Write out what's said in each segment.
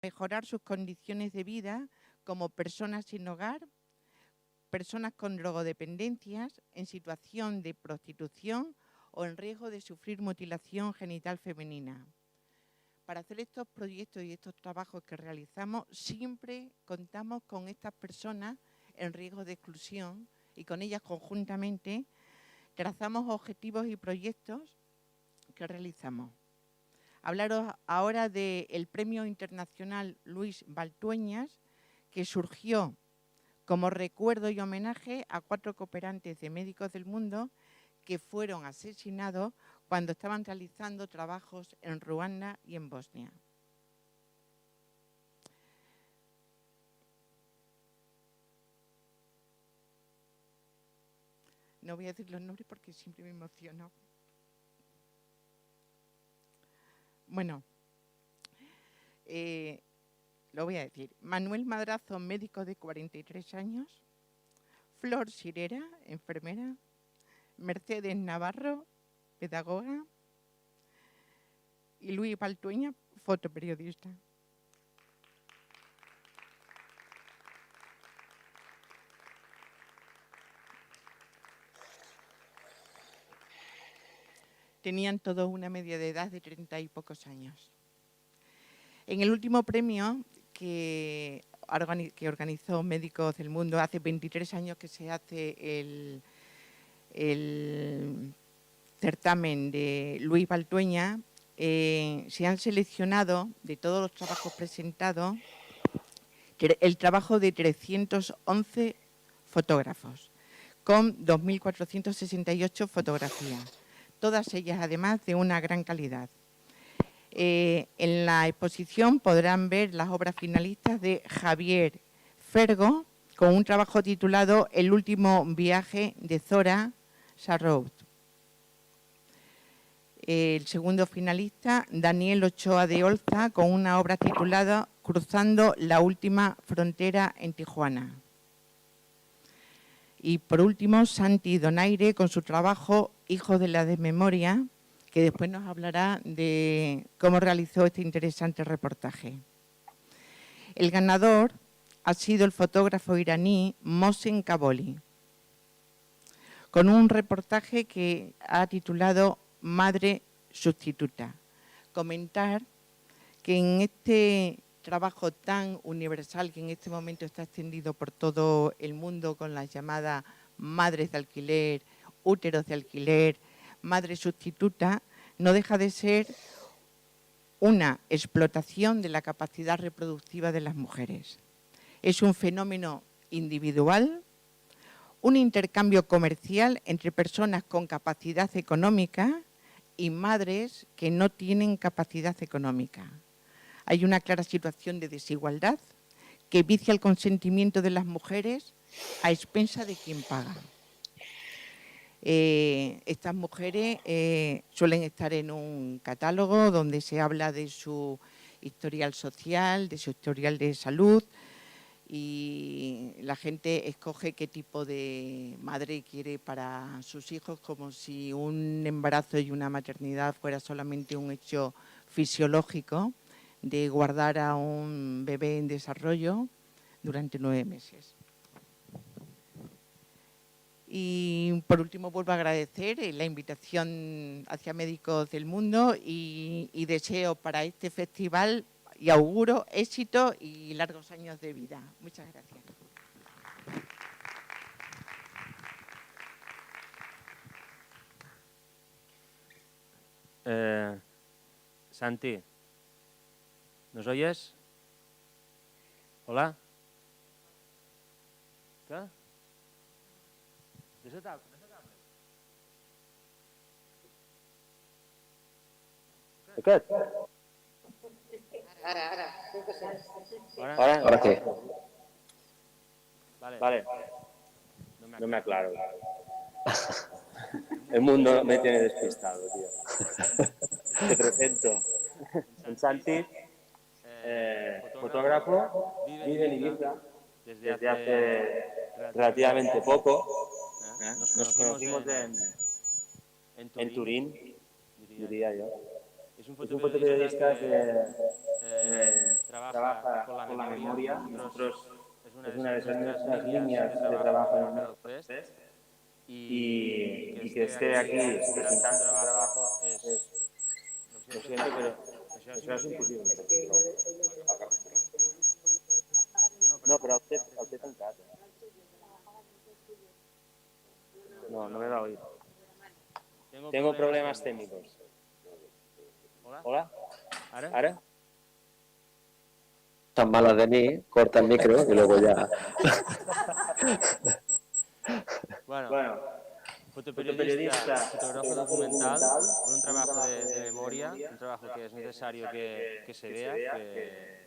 mejorar sus condiciones de vida como personas sin hogar, personas con drogodependencias, en situación de prostitución o en riesgo de sufrir mutilación genital femenina. Para hacer estos proyectos y estos trabajos que realizamos, siempre contamos con estas personas en riesgo de exclusión y con ellas conjuntamente trazamos objetivos y proyectos que realizamos. Hablaros ahora del Premio Internacional Luis Baltueñas, que surgió como recuerdo y homenaje a 4 cooperantes de Médicos del Mundo que fueron asesinados cuando estaban realizando trabajos en Ruanda y en Bosnia. No voy a decir los nombres porque siempre me emociono. Bueno, lo voy a decir. Manuel Madrazo, médico de 43 años. Flor Sirera, enfermera. Mercedes Navarro, pedagoga. Y Luis Baltueña, fotoperiodista. Tenían todos una media de edad de 30 y pocos años. En el último premio que organizó Médicos del Mundo, hace 23 años que se hace el certamen de Luis Baltueña, se han seleccionado de todos los trabajos presentados el trabajo de 311 fotógrafos, con 2.468 fotografías, todas ellas además de una gran calidad. En la exposición podrán ver las obras finalistas de Javier Fergo, con un trabajo titulado El último viaje de Zora Sarrout. El segundo finalista, Daniel Ochoa de Olza, con una obra titulada Cruzando la última frontera en Tijuana. Y por último, Santi Donaire, con su trabajo Hijos de la Desmemoria, que después nos hablará de cómo realizó este interesante reportaje. El ganador ha sido el fotógrafo iraní Mohsen Kaboli, con un reportaje que ha titulado Madre sustituta. Comentar que en este trabajo tan universal que en este momento está extendido por todo el mundo con las llamadas madres de alquiler, úteros de alquiler, madre sustituta, no deja de ser una explotación de la capacidad reproductiva de las mujeres. Es un fenómeno individual, un intercambio comercial entre personas con capacidad económica y madres que no tienen capacidad económica. Hay una clara situación de desigualdad que vicia el consentimiento de las mujeres a expensa de quien paga. Estas mujeres suelen estar en un catálogo donde se habla de su historial social, de su historial de salud, y la gente escoge qué tipo de madre quiere para sus hijos, como si un embarazo y una maternidad fuera solamente un hecho fisiológico de guardar a un bebé en desarrollo durante 9 meses. Y por último vuelvo a agradecer la invitación hacia Médicos del Mundo y deseo para este festival y auguro éxito y largos años de vida. Muchas gracias. Santi, ¿nos oyes? ¿Hola? ¿Qué? ¿Qué? Ahora sí. Vale. No me aclaro. El mundo me tiene despistado, tío. Te presento. Santi, fotógrafo, vive en Ibiza desde hace relativamente poco. Nos conocimos en Turín, diría yo. Es un fotoperiodista que trabaja con la memoria. Nosotros es una de nuestras líneas de trabajo en el Fest y que esté aquí presentando su trabajo es, lo siento, pero eso es imposible. No, però el té tancat. No, no me va a oír. Tengo problemas técnicos. Hola. ¿Ahora? Tan malas de mí, corta el micro y luego ya. Bueno, fotoperiodista, fotógrafo documental, con un trabajo de memoria, un trabajo que es necesario que se vea,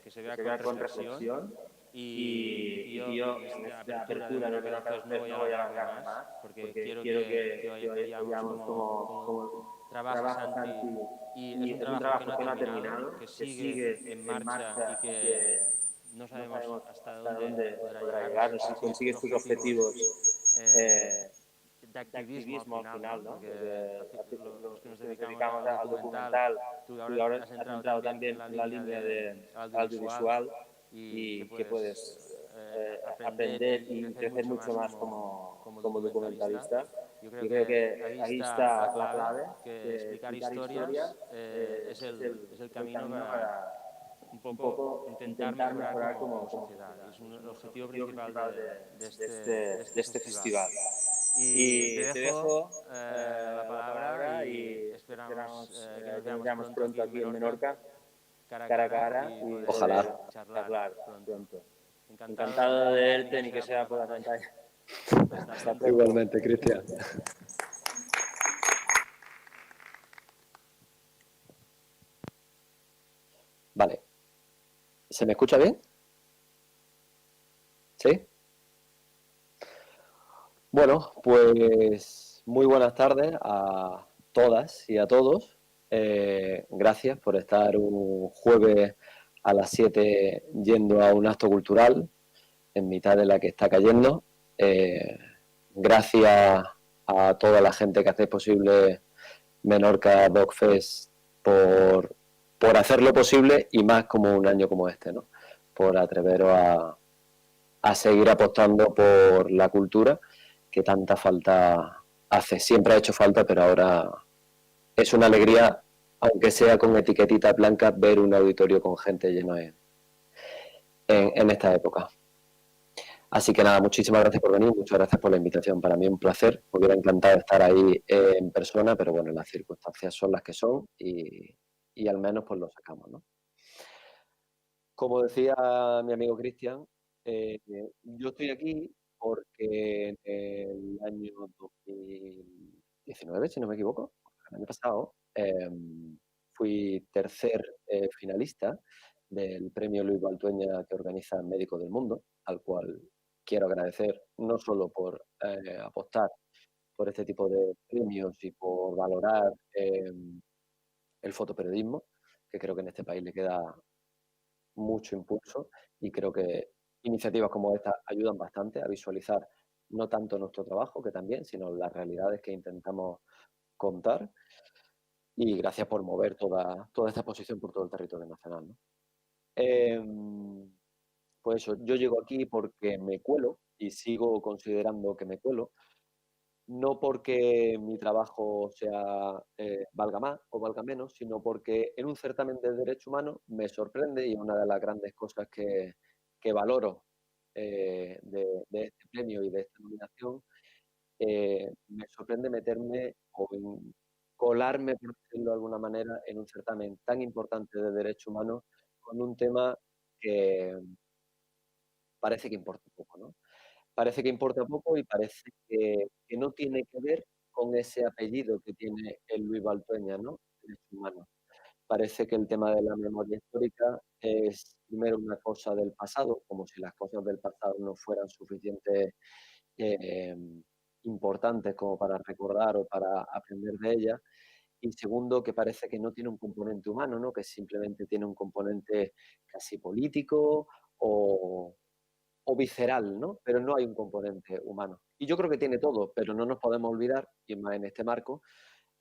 que se vea con reflexión. Y yo en esta apertura de Menorca del Fest no voy a alargarme más, porque quiero que veamos cómo trabaja Santi. Y es un trabajo que no ha terminado, que sigue en marcha y que no sabemos hasta dónde podrá llegar, no sé si consigues tus objetivos de activismo al final, ¿no? Porque los que nos dedicamos al documental, tú ahora has entrado también en la línea de audiovisual y que puedes aprender y crecer mucho más como documentalista. Yo creo que ahí está la clave, que explicar historias es el camino para un poco intentar mejorar como sociedad. Es el objetivo principal de este festival. Y te dejo la palabra y esperamos que nos veamos pronto aquí en Menorca, cara a cara, y Ojalá. poder charlar pronto. Encantado de verte, ni que sea por la pantalla. Hasta pronto. Igualmente, Cristian. Vale. ¿Se me escucha bien? ¿Sí? Bueno, pues muy buenas tardes a todas y a todos. Gracias por estar un jueves a las 7 yendo a un acto cultural en mitad de la que está cayendo. Gracias a toda la gente que hace posible Menorca Dog Fest por hacerlo posible y más como un año como este, ¿no? Por atreveros a seguir apostando por la cultura que tanta falta hace. Siempre ha hecho falta, pero ahora es una alegría, aunque sea con etiquetitas blancas, ver un auditorio con gente lleno en esta época. Así que nada, muchísimas gracias por venir, muchas gracias por la invitación. Para mí un placer, me hubiera encantado estar ahí en persona, pero bueno, las circunstancias son las que son y al menos pues lo sacamos, ¿no? Como decía mi amigo Cristian, yo estoy aquí porque en el año 2019, si no me equivoco, el año pasado, fui tercer finalista del premio Luis Baltueña que organiza Médicos del Mundo, al cual quiero agradecer no solo por apostar por este tipo de premios y por valorar el fotoperiodismo, que creo que en este país le queda mucho impulso y creo que iniciativas como esta ayudan bastante a visualizar no tanto nuestro trabajo, que también, sino las realidades que intentamos contar. Y gracias por mover toda esta exposición por todo el territorio nacional, ¿no? Pues eso, yo llego aquí porque me cuelo y sigo considerando que me cuelo, no porque mi trabajo sea valga más o valga menos, sino porque en un certamen de derechos humanos me sorprende y una de las grandes cosas que valoro de este premio y de esta nominación, me sorprende meterme o colarme, por decirlo de alguna manera, en un certamen tan importante de derechos humanos con un tema que parece que importa poco, ¿no? Parece que importa poco y parece que no tiene que ver con ese apellido que tiene el Luis Baltueña, ¿no? Derechos humanos. Parece que el tema de la memoria histórica es primero una cosa del pasado, como si las cosas del pasado no fueran suficientes eh, importantes como para recordar o para aprender de ellas. Y segundo, que parece que no tiene un componente humano, ¿no? Que simplemente tiene un componente casi político o visceral, ¿no? Pero no hay un componente humano. Y yo creo que tiene todo, pero no nos podemos olvidar, y más en este marco,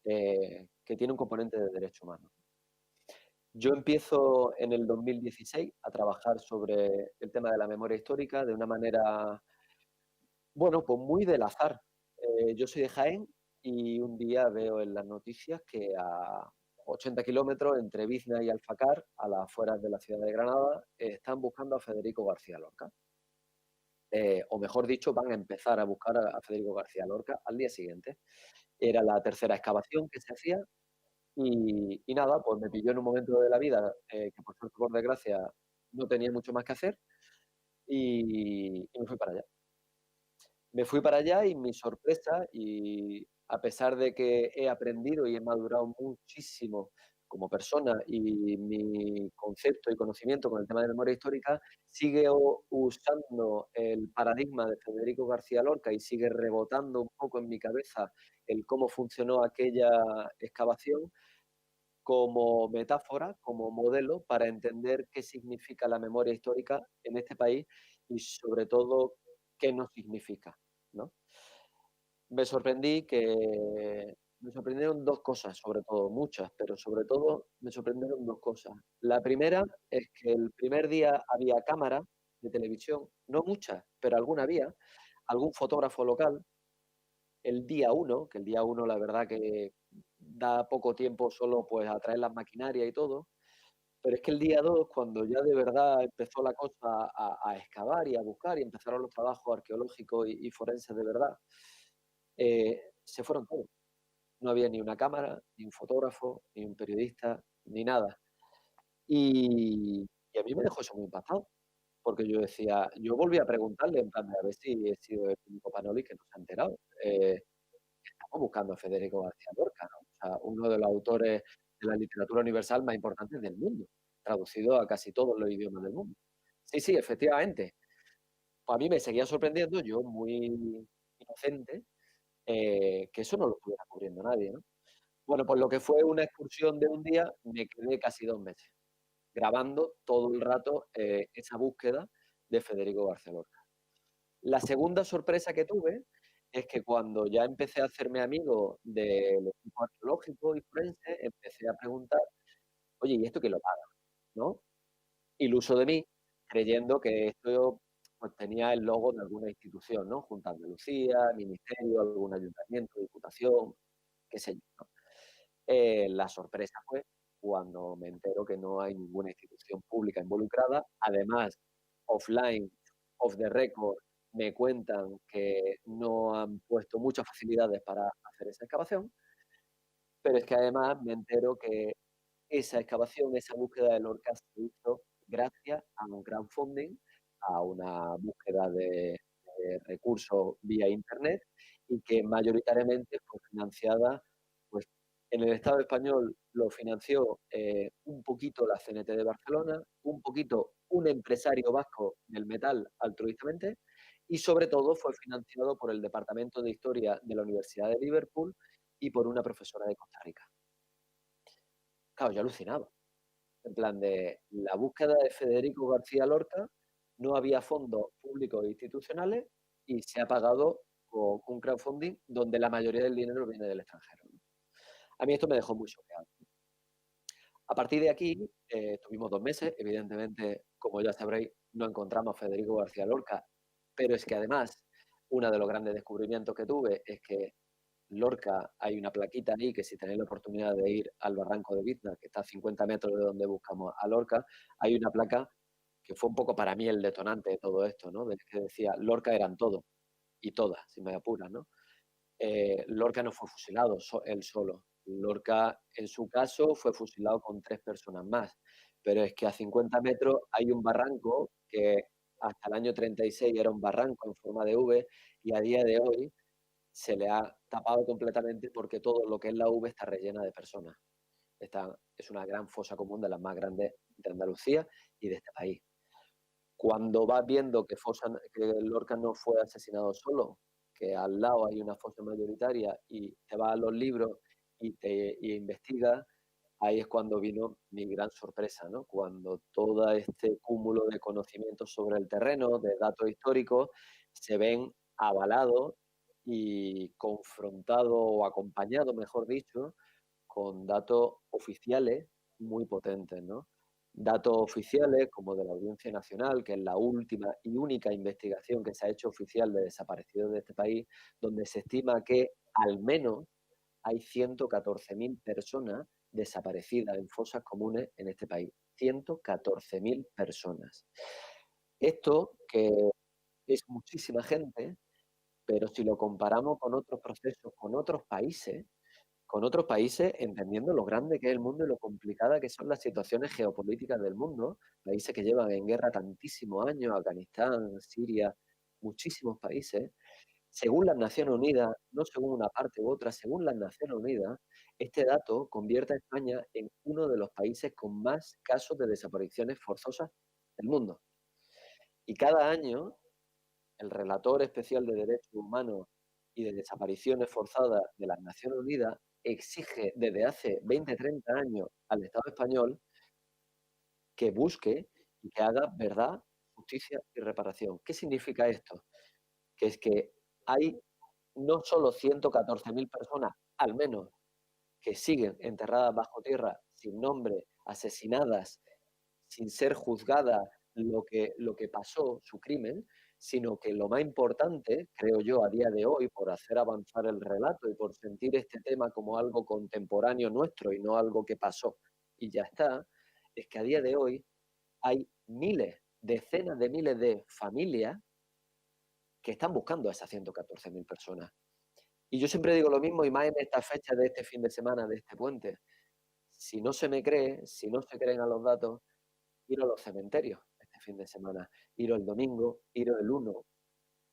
que tiene un componente de derecho humano. Yo empiezo en el 2016 a trabajar sobre el tema de la memoria histórica de una manera, bueno, pues muy del azar. Yo soy de Jaén y un día veo en las noticias que a 80 kilómetros entre Bizna y Alfacar, a las afueras de la ciudad de Granada, están buscando a Federico García Lorca. O mejor dicho, van a empezar a buscar a Federico García Lorca al día siguiente. Era la tercera excavación que se hacía y nada, pues me pilló en un momento de la vida que por suerte, por desgracia, no tenía mucho más que hacer y me fui para allá. Me fui para allá y mi sorpresa, y a pesar de que he aprendido y he madurado muchísimo como persona y mi concepto y conocimiento con el tema de memoria histórica, sigue usando el paradigma de Federico García Lorca y sigue rebotando un poco en mi cabeza el cómo funcionó aquella excavación como metáfora, como modelo para entender qué significa la memoria histórica en este país y sobre todo qué no significa, ¿no? Me sorprendí que me sorprendieron 2 cosas, sobre todo, muchas, pero sobre todo me sorprendieron 2 cosas. La primera es que el primer día había cámaras de televisión, no muchas, pero alguna había, algún fotógrafo local. El día uno, que el día uno la verdad que da poco tiempo solo pues a traer las maquinarias y todo, pero es que el día 2 cuando ya de verdad empezó la cosa a excavar y a buscar y empezaron los trabajos arqueológicos y forenses de verdad, se fueron todos. No había ni una cámara, ni un fotógrafo, ni un periodista, ni nada. Y a mí me dejó eso muy impactado, porque yo decía, yo volví a preguntarle en plan de a ver si he sido el único Panoli que no se ha enterado. Estamos buscando a Federico García Lorca, ¿no? O sea, uno de los autores de la literatura universal más importantes del mundo, traducido a casi todos los idiomas del mundo. Sí, sí, efectivamente. Pues a mí me seguía sorprendiendo, yo muy inocente, que eso no lo estuviera cubriendo nadie, ¿no? Bueno, pues lo que fue una excursión de un día, me quedé casi 2 meses grabando todo el rato esa búsqueda de Federico García Lorca. La segunda sorpresa que tuve es que cuando ya empecé a hacerme amigo del equipo arqueológico y forense, empecé a preguntar, oye, ¿y esto quién lo paga? ¿No? Iluso de mí, creyendo que esto pues, tenía el logo de alguna institución, ¿no? Junta de Andalucía, ministerio, algún ayuntamiento, diputación, qué sé yo, ¿no? La sorpresa fue cuando me entero que no hay ninguna institución pública involucrada. Además, offline, off the record, me cuentan que no han puesto muchas facilidades para hacer esa excavación, pero es que además me entero que esa excavación, esa búsqueda de Lorca se hizo gracias a un crowdfunding, a una búsqueda de recursos vía Internet y que mayoritariamente fue financiada, pues en el Estado español lo financió un poquito la CNT de Barcelona, un poquito un empresario vasco del metal altruistamente y sobre todo fue financiado por el Departamento de Historia de la Universidad de Liverpool y por una profesora de Costa Rica. Claro, yo alucinaba. En plan de la búsqueda de Federico García Lorca, no había fondos públicos e institucionales y se ha pagado con un crowdfunding donde la mayoría del dinero viene del extranjero, ¿no? A mí esto me dejó muy choqueado. A partir de aquí, tuvimos 2 meses, evidentemente, como ya sabréis, no encontramos a Federico García Lorca, pero es que además, uno de los grandes descubrimientos que tuve es que Lorca, hay una plaquita ahí que si tenéis la oportunidad de ir al barranco de Bizna, que está a 50 metros de donde buscamos a Lorca, hay una placa que fue un poco para mí el detonante de todo esto, ¿no? De que decía, Lorca eran todo y todas, si me apuras, ¿no? Lorca no fue fusilado él solo. Lorca, en su caso, fue fusilado con 3 personas más. Pero es que a 50 metros hay un barranco que hasta el año 36 era un barranco en forma de V y a día de hoy se le ha tapado completamente porque todo lo que es la V está rellena de personas. Es una gran fosa común de las más grandes de Andalucía y de este país. Cuando vas viendo que Lorca no fue asesinado solo, que al lado hay una fosa mayoritaria y te vas a los libros y investigas, ahí es cuando vino mi gran sorpresa, ¿no? Cuando todo este cúmulo de conocimientos sobre el terreno, de datos históricos, se ven avalados y confrontados o acompañados, mejor dicho, con datos oficiales muy potentes, ¿no? Datos oficiales, como de la Audiencia Nacional, que es la última y única investigación que se ha hecho oficial de desaparecidos de este país, donde se estima que al menos hay 114.000 personas desaparecidas en fosas comunes en este país. 114.000 personas. Esto, que es muchísima gente, pero si lo comparamos con otros procesos, con otros países, entendiendo lo grande que es el mundo y lo complicada que son las situaciones geopolíticas del mundo, países que llevan en guerra tantísimos años, Afganistán, Siria, muchísimos países, según las Naciones Unidas, no según una parte u otra, según las Naciones Unidas, este dato convierte a España en uno de los países con más casos de desapariciones forzosas del mundo. Y cada año, el relator especial de derechos humanos y de desapariciones forzadas de las Naciones Unidas exige desde hace 20, 30 años al Estado español que busque y que haga verdad, justicia y reparación. ¿Qué significa esto? Que es que hay no solo 114.000 personas, al menos, que siguen enterradas bajo tierra, sin nombre, asesinadas, sin ser juzgadas lo que pasó, su crimen, sino que lo más importante, creo yo, a día de hoy, por hacer avanzar el relato y por sentir este tema como algo contemporáneo nuestro y no algo que pasó y ya está, es que a día de hoy hay miles, decenas de miles de familias que están buscando a esas 114.000 personas. Y yo siempre digo lo mismo, y más en esta fecha de este fin de semana, de este puente. Si no se me cree, si no se creen a los datos, ir a los cementerios este fin de semana. Ir el domingo, ir el 1,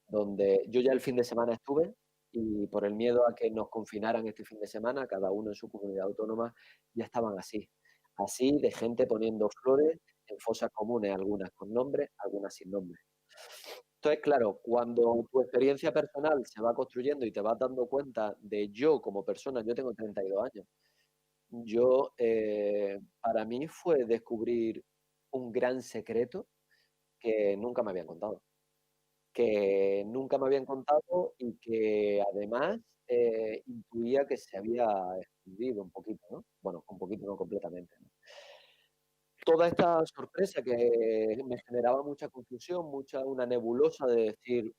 donde yo ya el fin de semana estuve y por el miedo a que nos confinaran este fin de semana, cada uno en su comunidad autónoma, ya estaban así. Así de gente poniendo flores en fosas comunes, algunas con nombre, algunas sin nombre. Entonces, claro, cuando tu experiencia personal se va construyendo y te vas dando cuenta de yo como persona, yo tengo 32 años, para mí fue descubrir un gran secreto que nunca me habían contado. Que nunca me habían contado y que además intuía que se había escondido un poquito, ¿no? Bueno, un poquito, no completamente, ¿no? Toda esta sorpresa que me generaba mucha confusión, una nebulosa de decir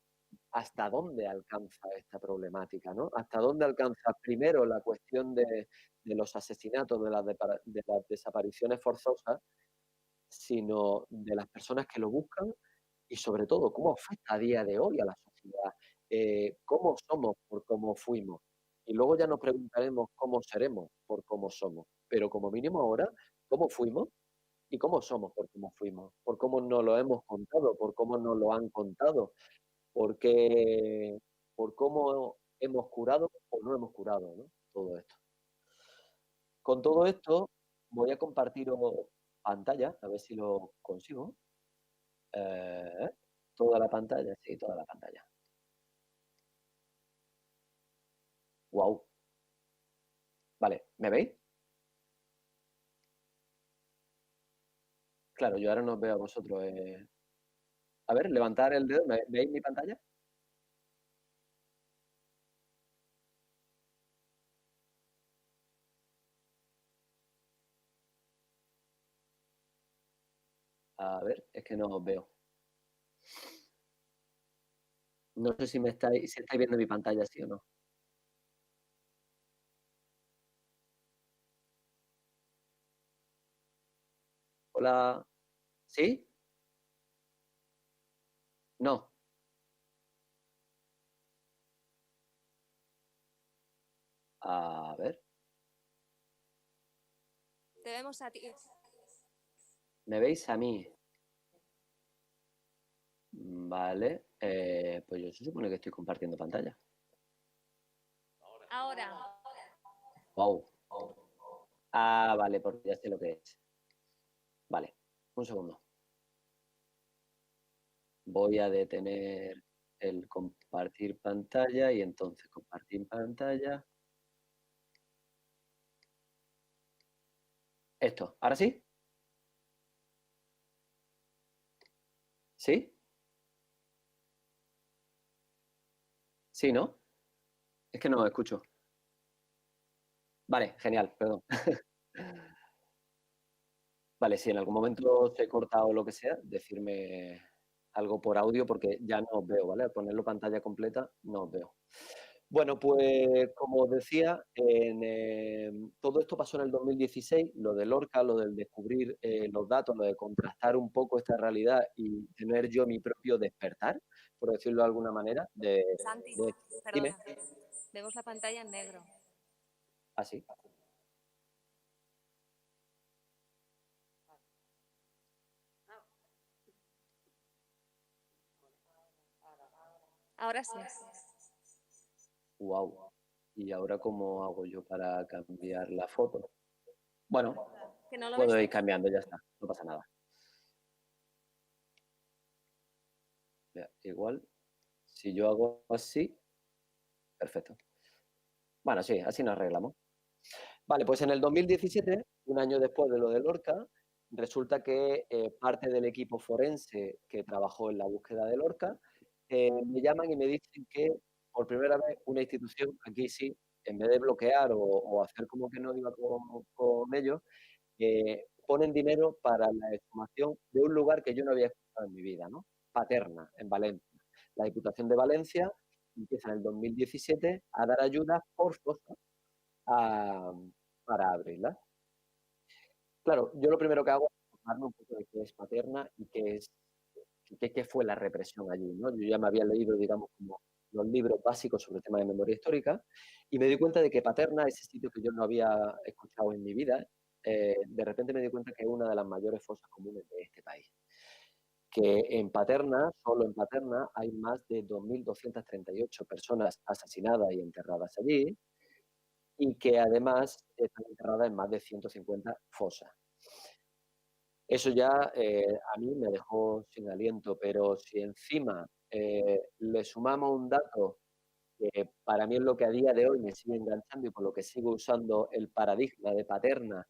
hasta dónde alcanza esta problemática, ¿no? Hasta dónde alcanza primero la cuestión de los asesinatos, de las desapariciones forzosas, sino de las personas que lo buscan y sobre todo cómo afecta a día de hoy a la sociedad, cómo somos por cómo fuimos. Y luego ya nos preguntaremos cómo seremos por cómo somos, pero como mínimo ahora, cómo fuimos y cómo somos por cómo fuimos, por cómo nos lo hemos contado, por cómo nos lo han contado, por cómo hemos curado o no hemos curado, ¿no? Todo esto. Con todo esto voy a compartir pantalla, a ver si lo consigo. Toda la pantalla, sí, toda la pantalla. Wow. Vale, ¿me veis? Claro, yo ahora no os veo a vosotros. A ver, levantar el dedo, ¿veis mi pantalla? A ver, es que no os veo. No sé si si estáis viendo mi pantalla, sí o no. Hola. ¿Sí? No. A ver. Te vemos a ti. ¿Me veis a mí? Vale. Pues yo se supone que estoy compartiendo pantalla. Ahora. Wow. Ah, vale, porque ya sé lo que es. Vale, un segundo. Voy a detener el compartir pantalla y entonces compartir pantalla. Esto, ¿ahora sí? ¿Sí? Sí, ¿no? Es que no escucho. Vale, genial, perdón. Vale, si en algún momento se corta o lo que sea, decirme algo por audio porque ya no os veo, ¿vale? Al ponerlo pantalla completa no os veo. Bueno, pues como os decía, todo esto pasó en el 2016, lo de Lorca, lo del descubrir los datos, lo de contrastar un poco esta realidad y tener yo mi propio despertar, por decirlo de alguna manera. Santi, Dime. perdona, vemos la pantalla en negro. ¿Ah, sí? Ahora sí. Wow. ¿Y ahora cómo hago yo para cambiar la foto? Bueno, ¿Que no lo puedo ves? ir cambiando, ya está, no pasa nada. Mira, igual, si yo hago así, perfecto. Bueno, sí, así nos arreglamos. Vale, pues en el 2017, un año después de lo de Lorca, resulta que parte del equipo forense que trabajó en la búsqueda de Lorca me llaman y me dicen que por primera vez una institución, aquí sí, en vez de bloquear o hacer como que no iba con ellos, ponen dinero para la exhumación de un lugar que yo no había escuchado en mi vida, ¿no? Paterna, en Valencia. La Diputación de Valencia empieza en el 2017 a dar ayuda forzosa para abrirla. Claro, yo lo primero que hago es informarme un poco de qué es Paterna y qué fue la represión allí, ¿no? Yo ya me había leído, digamos, como los libros básicos sobre el tema de memoria histórica y me di cuenta de que Paterna, ese sitio que yo no había escuchado en mi vida, de repente me di cuenta que es una de las mayores fosas comunes de este país. Que en Paterna, solo en Paterna, hay más de 2.238 personas asesinadas y enterradas allí, y que además están enterradas en más de 150 fosas. Eso ya a mí me dejó sin aliento, pero si encima le sumamos un dato que para mí es lo que a día de hoy me sigue enganchando y por lo que sigo usando el paradigma de Paterna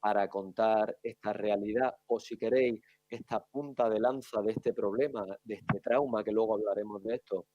para contar esta realidad, o si queréis, esta punta de lanza de este problema, de este trauma, que luego hablaremos de esto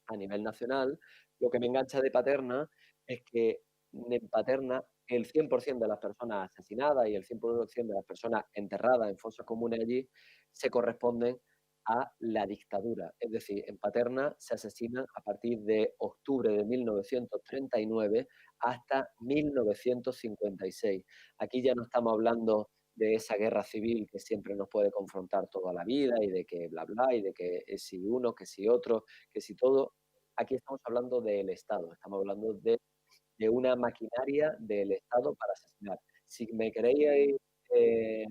a nivel nacional, lo que me engancha de Paterna es que en Paterna el 100% de las personas asesinadas y el 100% de las personas enterradas en fosas comunes allí se corresponden a la dictadura. Es decir, en Paterna se asesinan a partir de octubre de 1939 hasta 1956. Aquí ya no estamos hablando de esa guerra civil que siempre nos puede confrontar toda la vida y de que bla, bla, y de que si uno, que si otro, que si todo. Aquí estamos hablando del Estado, estamos hablando de una maquinaria del Estado para asesinar. Si me queréis, eh,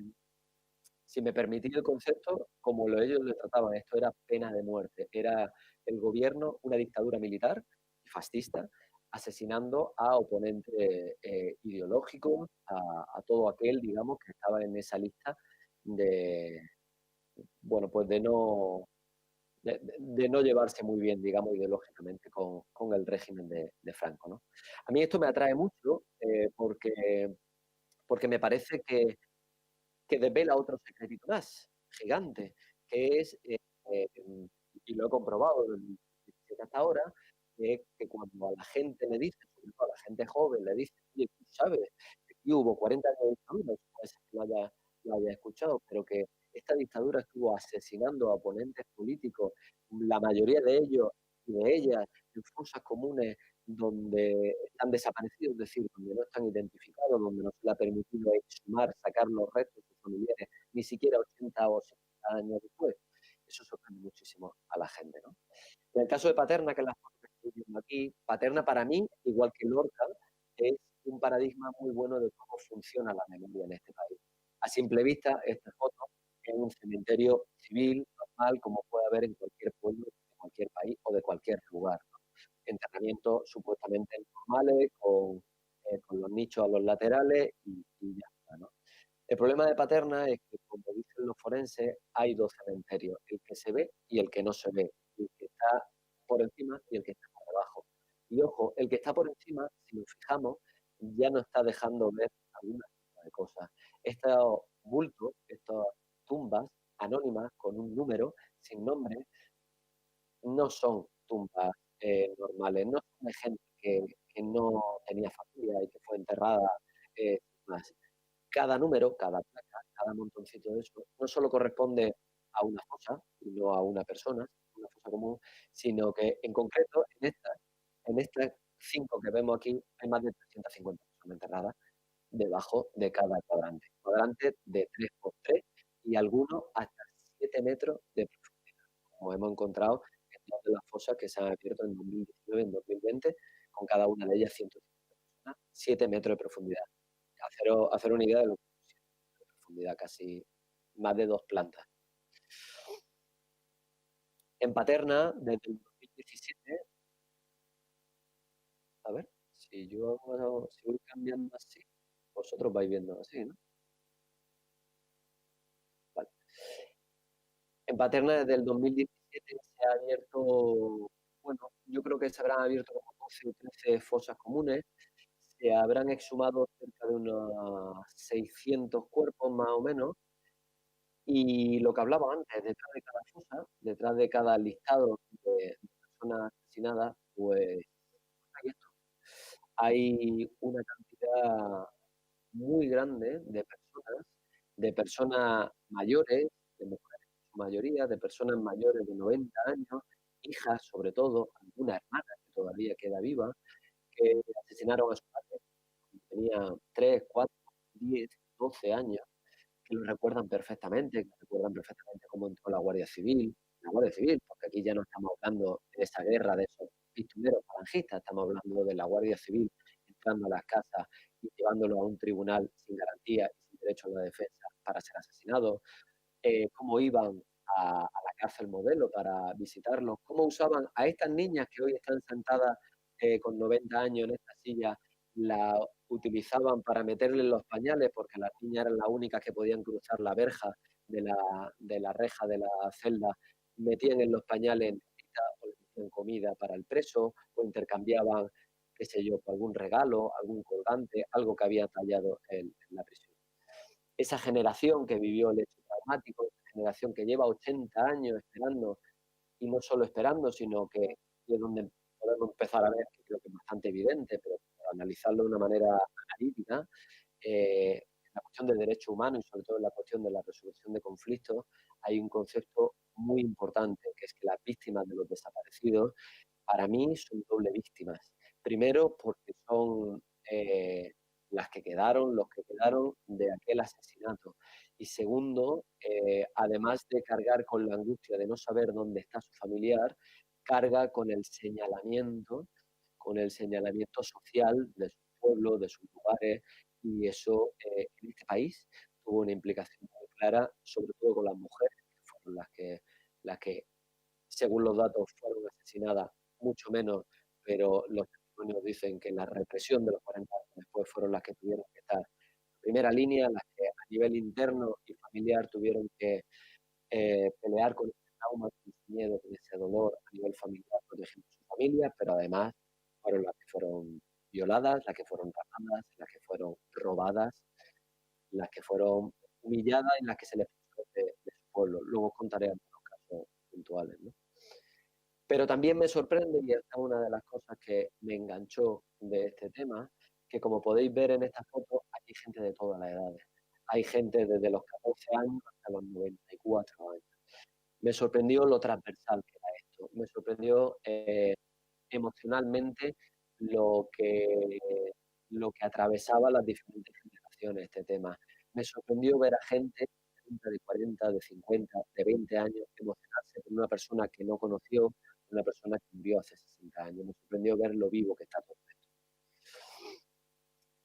si me permitís el concepto, como ellos lo trataban, esto era pena de muerte, era el gobierno, una dictadura militar y fascista, asesinando a oponentes ideológicos, a todo aquel, digamos, que estaba en esa lista de, bueno, pues de no llevarse muy bien, digamos, ideológicamente con el régimen de Franco, ¿no? A mí esto me atrae mucho porque me parece que desvela otro secretito más, gigante, que es, y lo he comprobado desde hasta ahora, que cuando a la gente le dice, sobre todo a la gente joven, le dice, oye, tú sabes que aquí hubo 40 años de dictadura, eso puede ser que lo haya escuchado, pero que esta dictadura estuvo asesinando a oponentes políticos, la mayoría de ellos y de ellas en fosas comunes donde están desaparecidos, es decir, donde no están identificados, donde no se le ha permitido exhumar, sacar los restos de sus familiares, ni siquiera 80 o 70 años después. Eso sorprende muchísimo a la gente, ¿no? En el caso de Paterna, que es la foto que estoy viendo aquí, Paterna para mí, igual que Lorca, es un paradigma muy bueno de cómo funciona la memoria en este país. A simple vista, esta foto es un cementerio civil normal, como puede haber en cualquier pueblo de cualquier país o de cualquier lugar, ¿no? Enterramientos supuestamente normales, con los nichos a los laterales y ya está, ¿no? El problema de Paterna es que, como dicen los forenses, hay dos cementerios, el que se ve y el que no se ve, el que está por encima y el que está por debajo. Y ojo, el que está por encima, si nos fijamos, ya no está dejando ver algunas de cosas. Estos bultos, estas tumbas anónimas con un número, sin nombre, no son tumbas normales, no son de gente que no tenía familia y que fue enterrada más. Cada número, cada placa, cada montoncito de eso, no solo corresponde a una fosa y no a una persona, una fosa común, sino que en concreto en estas 5 que vemos aquí hay más de 350 personas enterradas debajo de cada cuadrante. Cuadrantes de 3 por 3 y algunos hasta 7 metros de profundidad, como hemos encontrado en todas las fosas que se han abierto en 2019 y en 2020, con cada una de ellas 150 personas, 7 metros de profundidad. Hacer una idea de lo que es 7 metros de profundidad, casi más de 2 plantas. En Paterna, desde el 2017, a ver, si voy cambiando así, vosotros vais viendo así, ¿no? Vale. En Paterna, desde el 2017 se ha abierto, bueno, yo creo que se habrán abierto como 12 o 13 fosas comunes, se habrán exhumado cerca de unos 600 cuerpos más o menos, y lo que hablaba antes, detrás de cada fosa, detrás de cada listado de personas asesinadas, pues hay esto. Hay una cantidad muy grande de personas mayores, de mujeres en su mayoría, de personas mayores de 90 años, hijas sobre todo, alguna hermana que todavía queda viva, que asesinaron a su padre cuando tenía 3, 4, 10, 12 años, que lo recuerdan perfectamente, que recuerdan perfectamente cómo entró la Guardia Civil, porque aquí ya no estamos hablando de esa guerra, de esos pistoleros falangistas, estamos hablando de la Guardia Civil entrando a las casas y llevándolo a un tribunal sin garantía y sin derecho a la defensa para ser asesinados, cómo iban a la cárcel modelo para visitarlos, cómo usaban a estas niñas que hoy están sentadas con 90 años en esta silla, la utilizaban para meterle los pañales porque las niñas eran las únicas que podían cruzar la verja de la reja de la celda, metían en los pañales o le metían comida para el preso o intercambiaban, qué sé yo, algún regalo, algún colgante, algo que había tallado en la prisión. Esa generación que vivió el hecho traumático, esa generación que lleva 80 años esperando, y no solo esperando, sino que es donde podemos empezar a ver, que creo que es bastante evidente, pero para analizarlo de una manera analítica, en la cuestión del derecho humano y sobre todo en la cuestión de la resolución de conflictos, hay un concepto muy importante, que es que las víctimas de los desaparecidos, para mí, son doble víctimas. Primero, porque son los que quedaron de aquel asesinato. Y segundo, además de cargar con la angustia de no saber dónde está su familiar, carga con el señalamiento social de su pueblo, de sus lugares, y eso en este país tuvo una implicación muy clara, sobre todo con las mujeres, que fueron las que según los datos fueron asesinadas mucho menos, pero los testimonios dicen que la represión de los 40 años después fueron las que tuvieron que estar en primera línea, las que a nivel interno y familiar tuvieron que pelear con ese trauma, con ese miedo, con ese dolor a nivel familiar, protegiendo a su familia, pero además fueron las que fueron violadas, las que fueron rapadas, las que fueron robadas, las que fueron humilladas y las que se les puso de su pueblo. Luego os contaré algunos casos puntuales, ¿no? Pero también me sorprende, y esta es una de las cosas que me enganchó de este tema, que como podéis ver en esta foto, hay gente de todas las edades. Hay gente desde los 14 años hasta los 94 años. Me sorprendió lo transversal que era esto. Me sorprendió emocionalmente lo que, lo que atravesaba las diferentes generaciones este tema. Me sorprendió ver a gente de 40, de 50, de 20 años emocionarse por una persona que no conoció, una persona que murió hace 60 años. Me sorprendió ver lo vivo que está todo esto.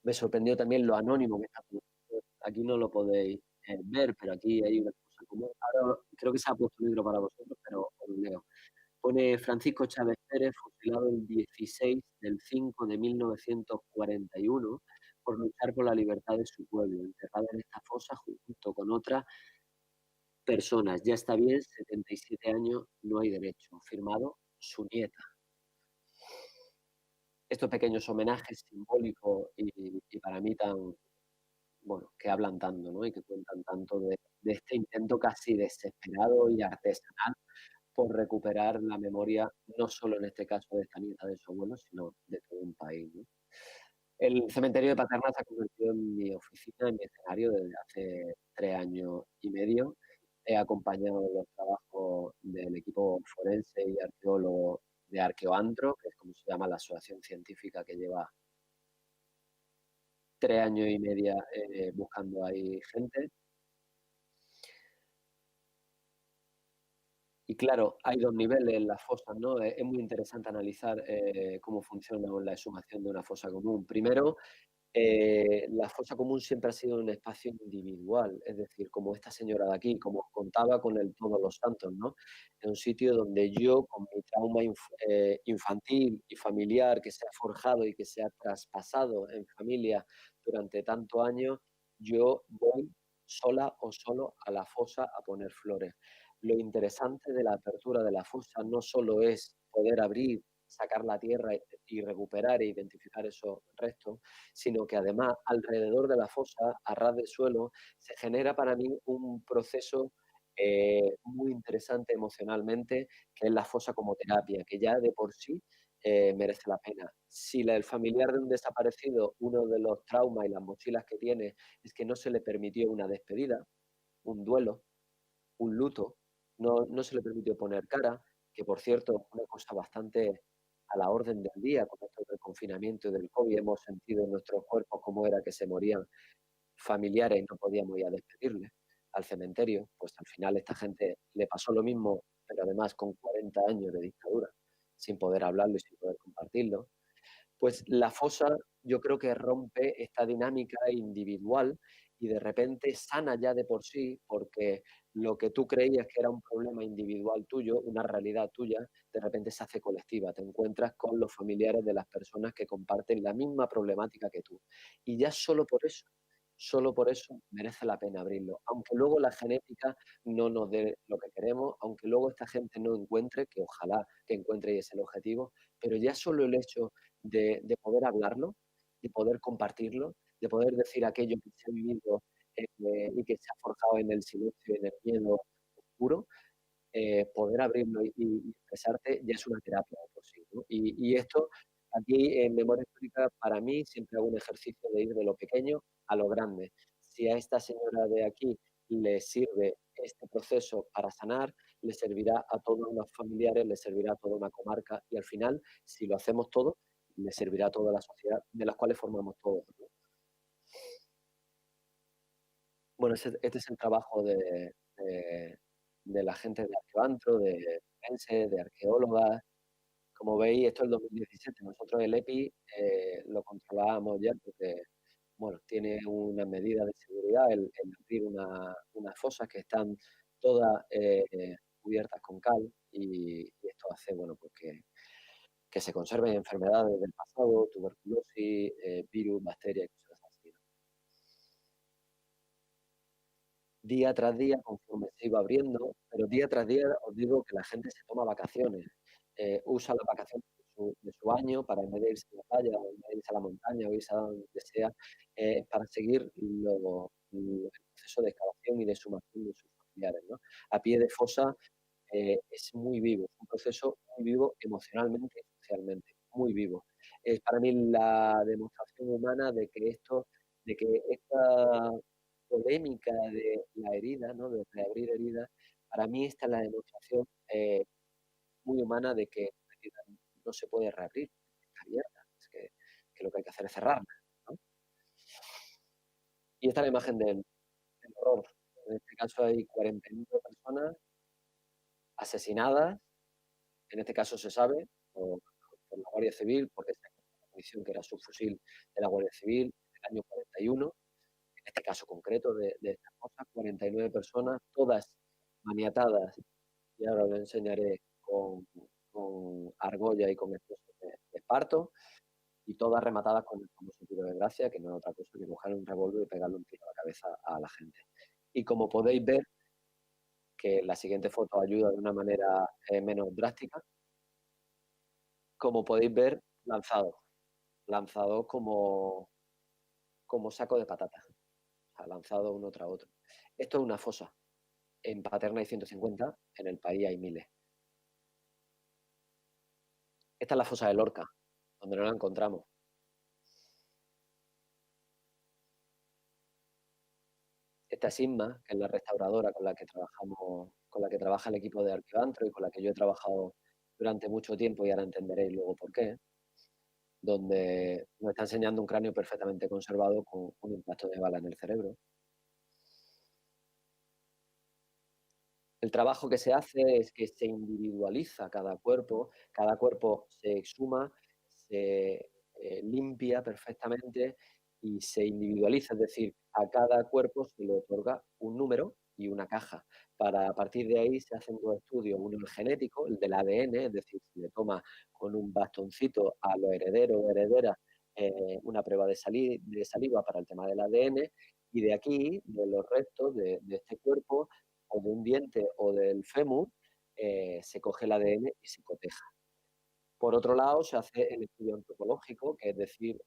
Me sorprendió también lo anónimo que está todo esto. Aquí no lo podéis ver, pero aquí hay una cosa común. Ahora creo que se ha puesto negro para vosotros, pero os lo leo. Pone Francisco Chávez Pérez, fusilado el 16 del 5 de 1941 por luchar por la libertad de su pueblo, enterrado en esta fosa junto con otras personas. Ya está bien, 77 años, no hay derecho. Firmado su nieta. Estos pequeños homenajes simbólicos y para mí tan, bueno, que hablan tanto, ¿no? Y que cuentan tanto de este intento casi desesperado y artesanal por recuperar la memoria, no solo en este caso de esta nieta de su abuelo, sino de todo un país, ¿no? El cementerio de Paterna se ha convertido en mi oficina, en mi escenario desde hace 3 años y medio. He acompañado los trabajos del equipo forense y arqueólogo de Arqueoantro, que es como se llama la asociación científica que lleva 3 años y medio buscando ahí gente. Y claro, hay 2 niveles en las fosas, ¿no? Es muy interesante analizar cómo funciona la exhumación de una fosa común. Primero, la fosa común siempre ha sido un espacio individual, es decir, como esta señora de aquí, como contaba con el Todos los Santos, ¿no? Es un sitio donde yo, con mi trauma infantil y familiar que se ha forjado y que se ha traspasado en familia durante tantos años, yo voy sola o solo a la fosa a poner flores. Lo interesante de la apertura de la fosa no solo es poder abrir, sacar la tierra y recuperar e identificar esos restos, sino que además alrededor de la fosa, a ras de suelo, se genera para mí un proceso muy interesante emocionalmente, que es la fosa como terapia, que ya de por sí merece la pena. Si el familiar de un desaparecido, uno de los traumas y las mochilas que tiene es que no se le permitió una despedida, un duelo, un luto, no se le permitió poner cara, que por cierto, una cosa bastante a la orden del día con esto del confinamiento y del COVID, hemos sentido en nuestros cuerpos cómo era que se morían familiares y no podíamos ir a despedirles al cementerio, pues al final a esta gente le pasó lo mismo, pero además con 40 años de dictadura, sin poder hablarlo y sin poder compartirlo. Pues la fosa yo creo que rompe esta dinámica individual y de repente sana ya de por sí, porque lo que tú creías que era un problema individual tuyo, una realidad tuya, de repente se hace colectiva. Te encuentras con los familiares de las personas que comparten la misma problemática que tú. Y ya solo por eso merece la pena abrirlo. Aunque luego la genética no nos dé lo que queremos, aunque luego esta gente no encuentre, que ojalá que encuentre y es el objetivo, pero ya solo el hecho de poder hablarlo, de poder compartirlo, de poder decir aquello que se ha vivido y que se ha forjado en el silencio y en el miedo oscuro, poder abrirlo y expresarte ya es una terapia de por sí, ¿no? Y esto, aquí en Memoria Histórica, para mí, siempre hago un ejercicio de ir de lo pequeño a lo grande. Si a esta señora de aquí le sirve este proceso para sanar, le servirá a todos los familiares, le servirá a toda una comarca y al final, si lo hacemos todo, le servirá a toda la sociedad de las cuales formamos todos, ¿no? Bueno, este es el trabajo de la gente de Arqueoantro, de forense, de arqueólogas. Como veis, esto es el 2017. Nosotros el EPI lo controlábamos ya porque, bueno, tiene unas medidas de seguridad, el abrir unas fosas que están todas cubiertas con cal y esto hace, bueno, pues que se conserven enfermedades del pasado, tuberculosis, virus, bacterias y cosas así, ¿no? Día tras día, conforme se iba abriendo, pero día tras día os digo que la gente se toma vacaciones, usa las vacaciones de su año para en vez de irse a la playa o en vez de irse a la montaña o irse a donde sea, para seguir el proceso de excavación y de exhumación de sus familiares, ¿no? A pie de fosa es muy vivo, es un proceso muy vivo emocionalmente y socialmente, muy vivo. Es para mí la demostración humana de que esta polémica de la herida, ¿no? De reabrir heridas, para mí esta es la demostración muy humana de que la herida no se puede reabrir, está abierta, que lo que hay que hacer es cerrarla, ¿no? Y esta es la imagen del horror. En este caso hay 49 personas asesinadas, en este caso se sabe, por la Guardia Civil, porque esa munición que era subfusil de la Guardia Civil en el año 41, en este caso concreto de estas cosas, 49 personas, todas maniatadas, y ahora lo enseñaré con argolla y con explosivos de esparto, y todas rematadas con el famoso tiro de gracia, que no es otra cosa que coger un revólver y pegarle un tiro a la cabeza a la gente. Y como podéis ver, que la siguiente foto ayuda de una manera menos drástica, como podéis ver, lanzado como saco de patatas, o sea, lanzado uno tras otro. Esto es una fosa. En Paterna hay 150, en el país hay miles. Esta es la fosa de Lorca, donde no la encontramos. Esta Esta es Inma, que es la restauradora con la que trabajamos, con la que trabaja el equipo de Arquivantro y con la que yo he trabajado durante mucho tiempo y ahora entenderéis luego por qué, donde nos está enseñando un cráneo perfectamente conservado con un impacto de bala en el cerebro. El trabajo que se hace es que se individualiza cada cuerpo se exhuma, se limpia perfectamente y se individualiza, es decir, a cada cuerpo se le otorga un número y una caja. Para a partir de ahí se hacen dos estudios, uno el genético, el del ADN, es decir, se le toma con un bastoncito a los herederos o herederas una prueba de saliva para el tema del ADN y de aquí, de los restos de este cuerpo, o de un diente o del fémur, se coge el ADN y se coteja. Por otro lado, se hace el estudio antropológico, que es decir,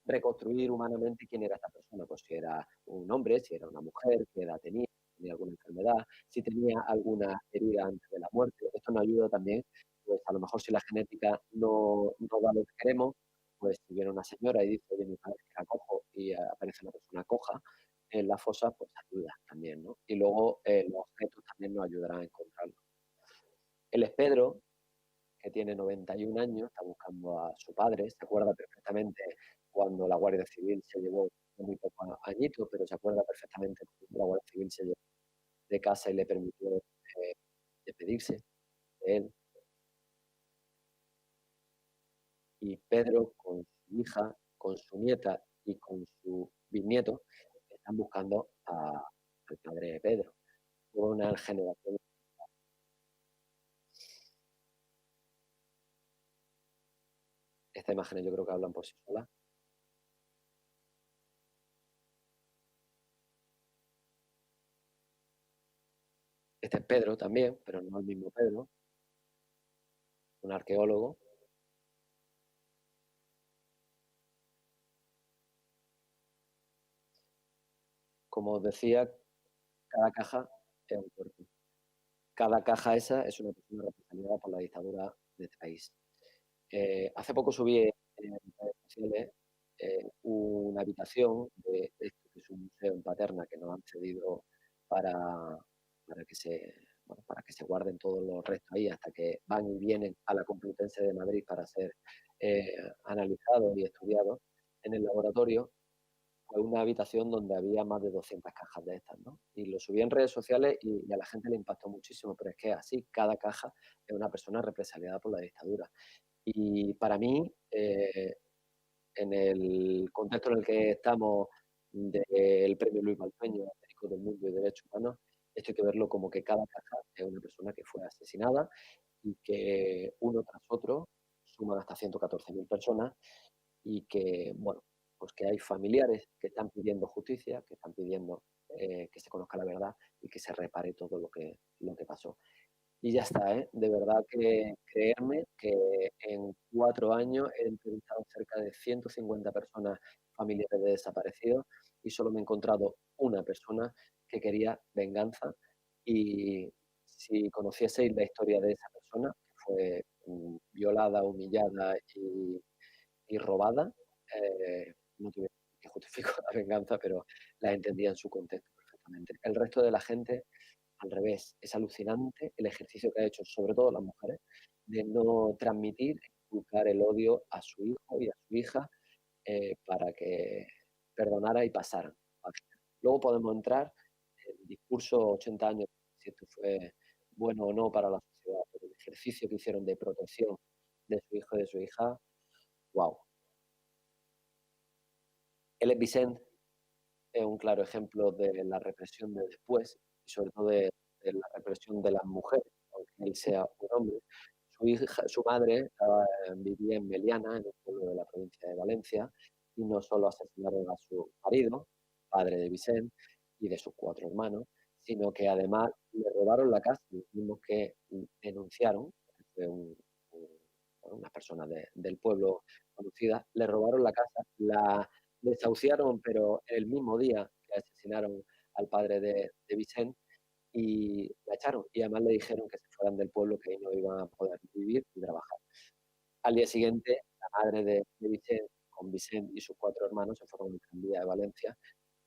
reconstruir humanamente quién era esta persona, pues si era un hombre, si era una mujer, qué edad tenía, si tenía alguna enfermedad, si tenía alguna herida antes de la muerte. Esto nos ayuda también, pues a lo mejor si la genética no da lo que queremos, pues si viene una señora y dice, oye, mi padre era cojo y aparece una persona coja en la fosa, pues ayuda también, ¿no? Y luego los objetos también nos ayudarán a encontrarlo. Él es Pedro, que tiene 91 años, está buscando a su padre, se acuerda perfectamente cuando la Guardia Civil se llevó, muy pocos añitos, pero se acuerda perfectamente cuando la Guardia Civil se llevó de casa y le permitió despedirse de él. Y Pedro, con su hija, con su nieta y con su bisnieto, están buscando al padre de Pedro. Una generación. Estas imágenes yo creo que hablan por sí solas. Este es Pedro también, pero no el mismo Pedro, un arqueólogo. Como os decía, cada caja es un cuerpo. Cada caja esa es una persona represaliada por la dictadura de este país. Hace poco subí en redes sociales una habitación de esto que es un museo en Paterna que nos han cedido para, para que se guarden todos los restos ahí hasta que van y vienen a la Complutense de Madrid para ser analizados y estudiados en el laboratorio. Fue una habitación donde había más de 200 cajas de estas, ¿no? Y lo subí en redes sociales y a la gente le impactó muchísimo, pero es que así cada caja es una persona represaliada por la dictadura. Y para mí, en el contexto en el que estamos del Premio Luis Malpeño, Médicos del Mundo y Derechos Humanos, esto hay que verlo como que cada caja es una persona que fue asesinada y que uno tras otro suman hasta 114.000 personas y que, bueno, pues que hay familiares que están pidiendo justicia, que están pidiendo que se conozca la verdad y que se repare todo lo que pasó. Y ya está, ¿eh? De verdad que creerme que en 4 años he entrevistado cerca de 150 personas familiares de desaparecidos y solo me he encontrado una persona que quería venganza y si conocieseis la historia de esa persona, que fue violada, humillada y robada, no tuve que justificar la venganza, pero la entendía en su contexto perfectamente. El resto de la gente al revés, es alucinante el ejercicio que ha hecho, sobre todo las mujeres, de no transmitir, inculcar el odio a su hijo y a su hija para que perdonara y pasaran. Luego podemos entrar en el discurso 80 años, si esto fue bueno o no para la sociedad, pero el ejercicio que hicieron de protección de su hijo y de su hija, wow. Él es Vicent, es un claro ejemplo de la represión de después y sobre todo de la represión de las mujeres, aunque él sea un hombre. Su madre vivía en Meliana, en un pueblo de la provincia de Valencia, y no solo asesinaron a su marido, padre de Vicent, y de sus 4 hermanos, sino que además le robaron la casa, los mismos que denunciaron, que fue unas personas del pueblo conocidas, le robaron la casa, la desahuciaron, pero el mismo día que asesinaron al padre de Vicent, y la echaron. Y además le dijeron que se fueran del pueblo, que ahí no iban a poder vivir y trabajar. Al día siguiente, la madre de Vicent, con Vicent y sus 4 hermanos, se fueron al tranvía de Valencia.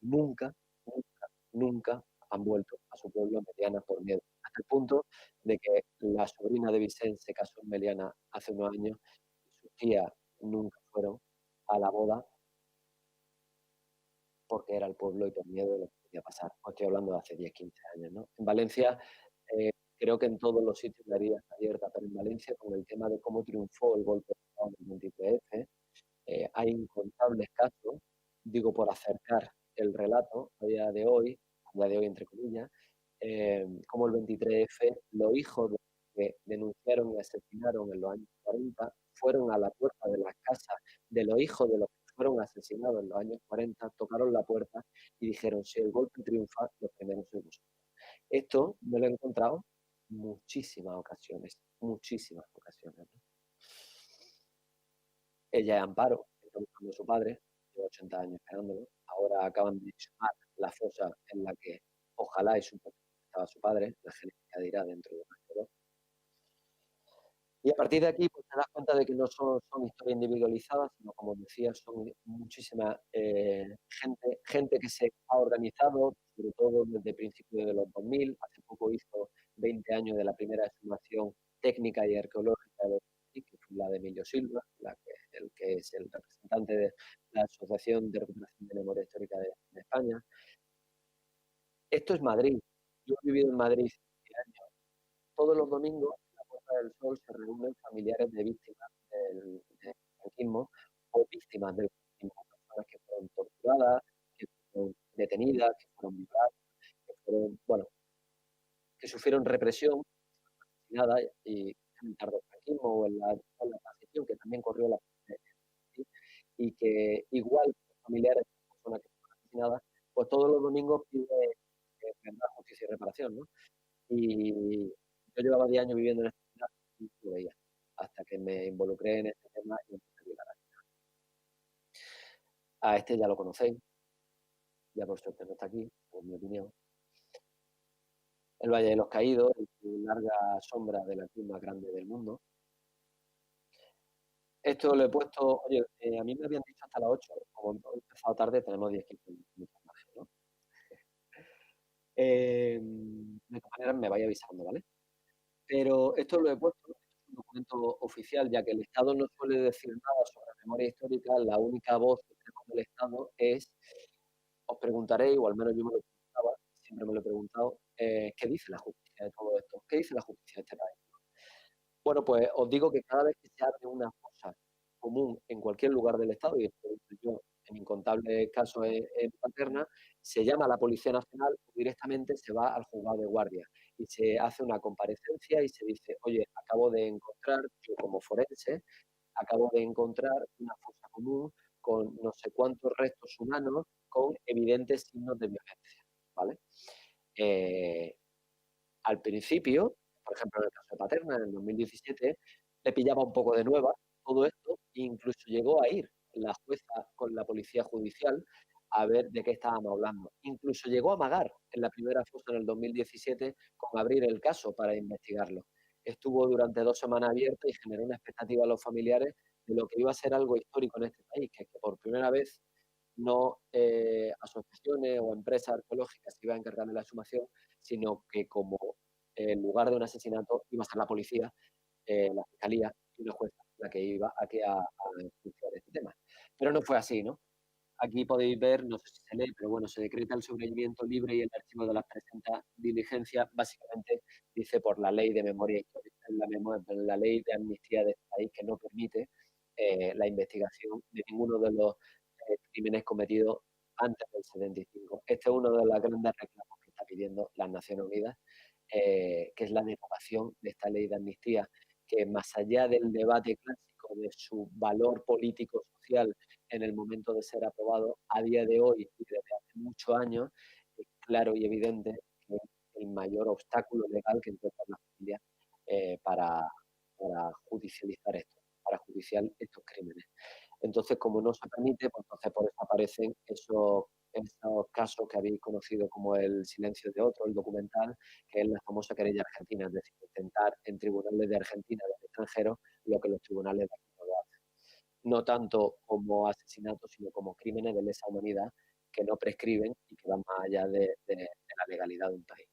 Nunca, nunca nunca han vuelto a su pueblo en Meliana por miedo. Hasta el punto de que la sobrina de Vicente se casó en Meliana hace unos años y sus tías nunca fueron a la boda porque era el pueblo y por miedo de lo que podía pasar. Os estoy hablando de hace 10, 15 años, ¿no? En Valencia, creo que en todos los sitios la herida está abierta, pero en Valencia, con el tema de cómo triunfó el golpe de Estado del 23F, hay incontables casos, digo por acercar el relato a día de hoy entre comillas, como el 23F, los hijos de que denunciaron y asesinaron en los años 40 fueron a la puerta de las casas de los hijos de los que fueron asesinados en los años 40, tocaron la puerta y dijeron, si el golpe triunfa, los primeros sois vosotros. Esto me lo he encontrado muchísimas ocasiones, muchísimas ocasiones, ¿no? Ella es Amparo, que está buscando a su padre, lleva 80 años esperándolo. Ahora acaban de exhumar la fosa en la que ojalá y supo que estaba su padre, la genética dirá dentro de un año. Y a partir de aquí pues, te das cuenta de que no son historias individualizadas, sino como decía, son muchísima gente que se ha organizado, sobre todo desde principios de los 2000. Hace poco hizo 20 años de la primera exhumación técnica y arqueológica de que fue la de Emilio Silva, el que es el representante de la Asociación de Recuperación de Memoria Histórica de España. Esto es Madrid. Yo he vivido en Madrid 10 años. Todos los domingos en la Puerta del Sol se reúnen familiares de víctimas del franquismo o víctimas del franquismo, personas que fueron torturadas, que fueron detenidas, que fueron violadas, que fueron, bueno, que sufrieron represión, asesinadas y en el tardo franquismo o en la transición, que también corrió la y que igual que familiares de personas que fueron asesinadas, pues todos los domingos pide verdad, justicia y reparación, ¿no? Y yo llevaba 10 años viviendo en esta ciudad y no lo veía, hasta que me involucré en este tema y empecé a llegar a este ya lo conocéis, ya por suerte no está aquí, en mi opinión. El Valle de los Caídos, en larga sombra de la cruz más grande del mundo. Esto lo he puesto, oye, a mí me habían dicho hasta las 8, como hemos empezado tarde, tenemos 10-15 minutos más, ¿no? De todas maneras, me vais avisando, ¿vale? Pero esto lo he puesto, esto es un documento oficial, ya que el Estado no suele decir nada sobre memoria histórica, la única voz que tenemos del Estado es, os preguntaréis, o al menos yo me lo preguntaba, siempre me lo he preguntado, ¿qué dice la justicia de todo esto? ¿Qué dice la justicia de este país? Bueno, pues os digo que cada vez que se abre una fosa común en cualquier lugar del Estado, y esto yo en incontables casos en Paterna, se llama a la Policía Nacional o directamente se va al juzgado de guardia y se hace una comparecencia y se dice, oye, acabo de encontrar, yo como forense, acabo de encontrar una fosa común con no sé cuántos restos humanos con evidentes signos de violencia, ¿vale? Al principio, por ejemplo, en el caso de Paterna, en el 2017, le pillaba un poco de nueva todo esto e incluso llegó a ir la jueza con la policía judicial a ver de qué estábamos hablando. Incluso llegó a amagar en la primera fosa en el 2017 con abrir el caso para investigarlo. Estuvo durante 2 semanas abierto y generó una expectativa a los familiares de lo que iba a ser algo histórico en este país, que por primera vez no asociaciones o empresas arqueológicas se iban a encargar de la exhumación, sino que como en lugar de un asesinato iba a ser la policía, la fiscalía y una jueza la que iba a enjuiciar este tema. Pero no fue así, ¿no? Aquí podéis ver, no sé si se lee, pero bueno, se decreta el sobreseimiento libre y el archivo de las presentes diligencias, básicamente dice por la ley de memoria histórica, la ley de amnistía de este país que no permite la investigación de ninguno de los crímenes cometidos antes del 75. Este es uno de los grandes reclamos que está pidiendo las Naciones Unidas, que es la derogación de esta ley de amnistía, que más allá del debate clásico de su valor político-social en el momento de ser aprobado, a día de hoy y desde hace muchos años, es claro y evidente que es el mayor obstáculo legal que encuentra la familia para judicializar esto, para judiciar estos crímenes. Entonces, como no se permite, pues entonces por eso aparecen esos casos que habéis conocido como el silencio de otro, el documental, que es la famosa querella argentina, es decir, intentar en tribunales de Argentina, del extranjero, lo que los tribunales de aquí no lo hacen. No tanto como asesinatos, sino como crímenes de lesa humanidad que no prescriben y que van más allá de la legalidad de un país.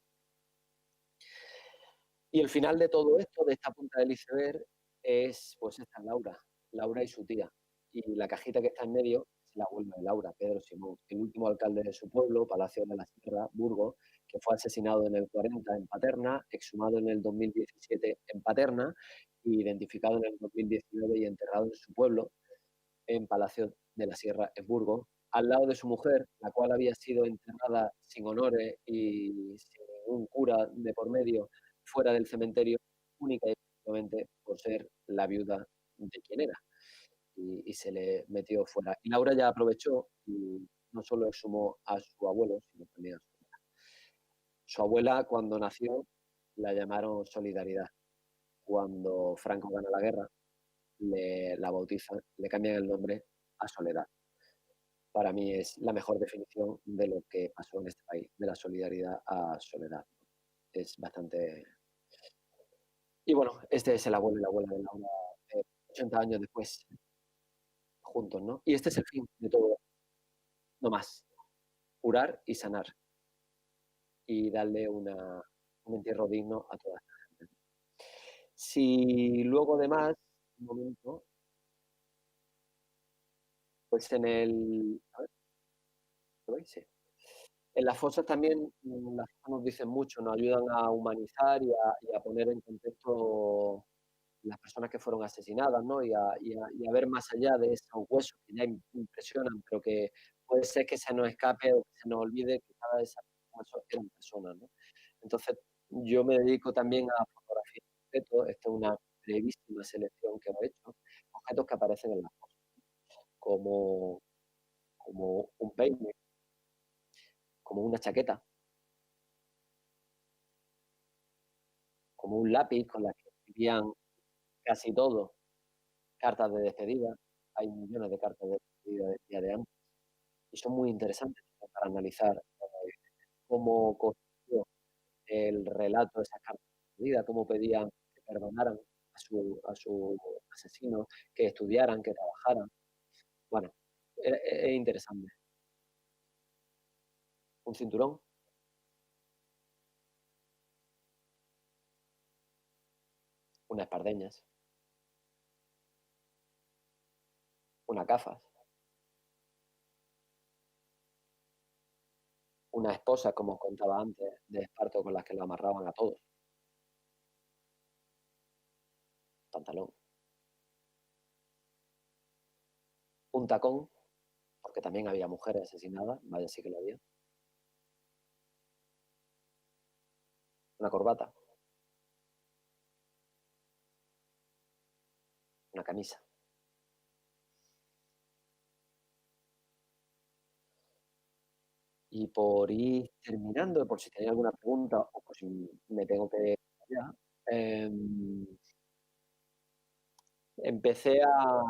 Y el final de todo esto, de esta punta del iceberg, es pues esta Laura y su tía. Y la cajita que está en medio es la abuela de Laura, Pedro Simón, el último alcalde de su pueblo, Palacio de la Sierra, Burgos, que fue asesinado en el 40 en Paterna, exhumado en el 2017 en Paterna, y identificado en el 2019 y enterrado en su pueblo, en Palacio de la Sierra, en Burgos, al lado de su mujer, la cual había sido enterrada sin honores y sin ningún cura de por medio fuera del cementerio, única y exclusivamente por ser la viuda de quien era. Y se le metió fuera. Y Laura ya aprovechó y no solo exhumó a su abuelo, sino también a su abuela. Su abuela, cuando nació, la llamaron Solidaridad. Cuando Franco gana la guerra, la bautizan, le cambian el nombre a Soledad. Para mí es la mejor definición de lo que pasó en este país, de la solidaridad a Soledad. Es bastante... Y bueno, este es el abuelo y la abuela de Laura, 80 años después, juntos, ¿no? Y este es el fin de todo, no más, curar y sanar y darle un entierro digno a toda esta gente. Si luego además, un momento, pues en el... A ver, ¿lo veis? Sí. En las fosas también, las fosas nos dicen mucho, nos ayudan a humanizar y a poner en contexto las personas que fueron asesinadas, ¿no? Y a ver más allá de esos huesos que ya impresionan, pero que puede ser que se nos escape o que se nos olvide que cada de esas huesos eran personas, ¿no? Entonces, yo me dedico también a fotografiar objetos. Esta es una brevísima selección que he hecho, objetos que aparecen en las fosas, como un peine, como una chaqueta, como un lápiz con la que escribían casi todos cartas de despedida. Hay millones de cartas de despedida del día de antes y son muy interesantes para analizar cómo construyó el relato de esas cartas de despedida, cómo pedían que perdonaran a su asesino, que estudiaran, que trabajaran. Bueno, es interesante. Un cinturón, unas espardeñas, unas gafas, una esposa, como os contaba antes, de esparto con las que lo amarraban a todos. Pantalón. Un tacón, porque también había mujeres asesinadas, vaya sí que lo había. Una corbata. Una camisa. Y por ir terminando, por si tenéis alguna pregunta o por si me tengo que ir ya, empecé a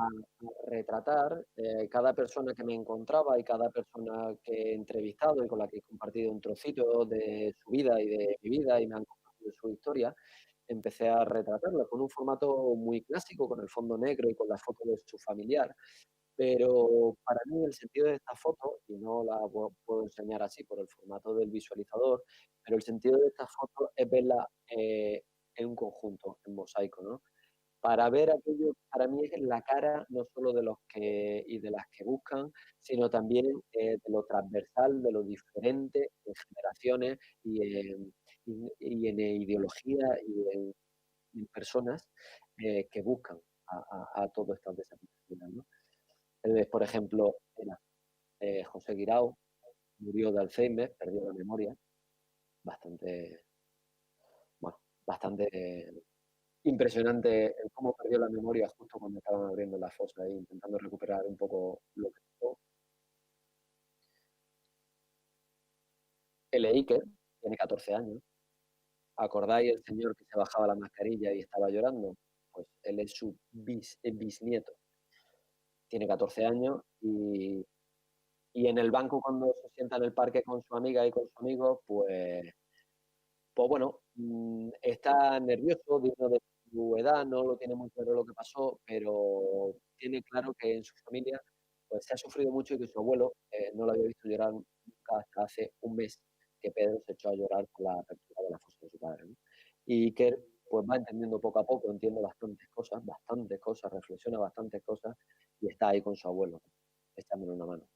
retratar cada persona que me encontraba y cada persona que he entrevistado y con la que he compartido un trocito de su vida y de mi vida y me han compartido su historia. Empecé a retratarla con un formato muy clásico, con el fondo negro y con la foto de su familiar. Pero para mí el sentido de esta foto, y no la puedo enseñar así por el formato del visualizador, pero el sentido de esta foto es verla en un conjunto, en mosaico, ¿no? Para ver aquello, para mí es la cara no solo de los que y de las que buscan, sino también de lo transversal, de lo diferente en generaciones y en ideología y en personas que buscan a todas estas desapariciones, ¿no? Por ejemplo, José Guirao murió de Alzheimer, perdió la memoria, bastante, bueno, bastante impresionante el cómo perdió la memoria justo cuando estaban abriendo la fosa e intentando recuperar un poco lo que pasó. El Iker tiene 14 años. ¿Acordáis el señor que se bajaba la mascarilla y estaba llorando? Pues él es su bisnieto. Tiene 14 años y en el banco cuando se sienta en el parque con su amiga y con su amigo, pues bueno, está nervioso, digno de su edad, no lo tiene muy claro lo que pasó, pero tiene claro que en su familia pues se ha sufrido mucho y que su abuelo no lo había visto llorar nunca hasta hace un mes que Pedro se echó a llorar por la apertura de la fosa de su padre, ¿no? Y que pues va entendiendo poco a poco, entiende bastantes cosas, reflexiona bastantes cosas y está ahí con su abuelo, echándole una mano.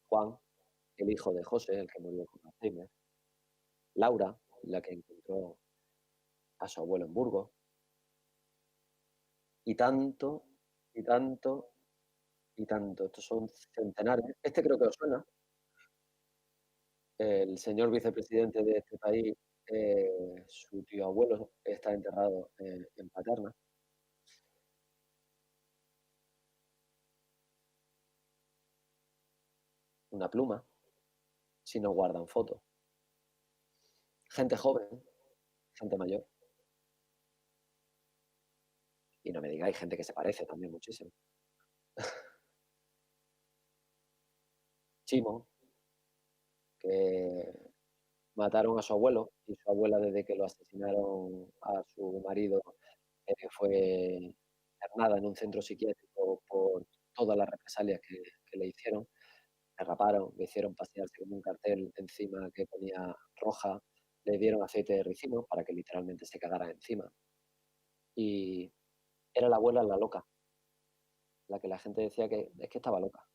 Juan, el hijo de José, el que murió con Alzheimer. Laura, la que encontró a su abuelo en Burgos. Y tanto, y tanto, y tanto. Estos son centenares. Este creo que os suena. El señor vicepresidente de este país, su tío abuelo, está enterrado en Paterna. Una pluma, si no guardan fotos. Gente joven, gente mayor. Y no me digáis gente que se parece también muchísimo. Chimo, que mataron a su abuelo y su abuela desde que lo asesinaron a su marido fue internada en un centro psiquiátrico por todas las represalias que le hicieron. Le raparon, le hicieron pasearse con un cartel encima que ponía roja, le dieron aceite de ricino para que literalmente se cagara encima. Y era la abuela la loca, la que la gente decía que es que estaba loca.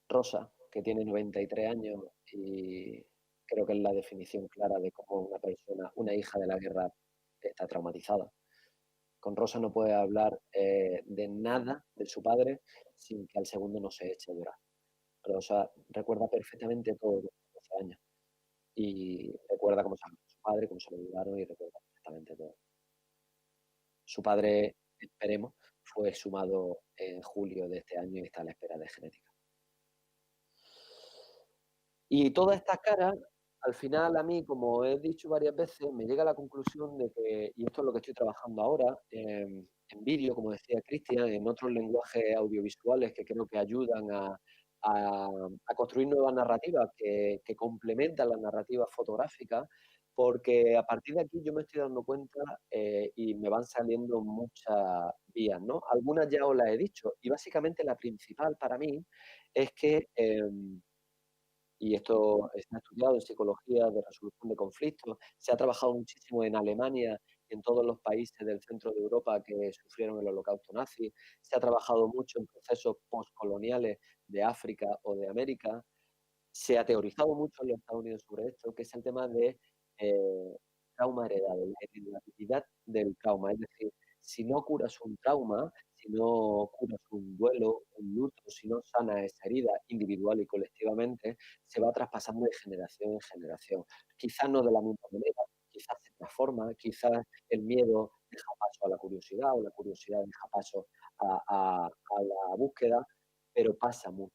Rosa, que tiene 93 años y creo que es la definición clara de cómo una persona, una hija de la guerra, está traumatizada. Con Rosa no puede hablar de nada de su padre sin que al segundo no se eche a llorar. Rosa recuerda perfectamente todo de 12 años y recuerda cómo se habló con su padre, cómo se lo ayudaron y recuerda perfectamente todo. Su padre, esperemos, fue exhumado en julio de este año y está a la espera de genética. Y todas estas caras, al final a mí, como he dicho varias veces, me llega a la conclusión de que, y esto es lo que estoy trabajando ahora, en vídeo, como decía Cristian, en otros lenguajes audiovisuales que creo que ayudan a construir nuevas narrativas que complementan las narrativas fotográficas, porque a partir de aquí yo me estoy dando cuenta y me van saliendo muchas vías, ¿no? Algunas ya os las he dicho, y básicamente la principal para mí es que y esto está estudiado en psicología de resolución de conflictos. Se ha trabajado muchísimo en Alemania y en todos los países del centro de Europa que sufrieron el holocausto nazi. Se ha trabajado mucho en procesos postcoloniales de África o de América. Se ha teorizado mucho en los Estados Unidos sobre esto, que es el tema de trauma heredado, la heredabilidad del trauma. Es decir, si no curas un trauma, si no curas un duelo, un luto, si no sanas esa herida individual y colectivamente, se va traspasando de generación en generación. Quizás no de la misma manera, quizás se transforma, quizás el miedo deja paso a la curiosidad o la curiosidad deja paso a la búsqueda, pero pasa mucho.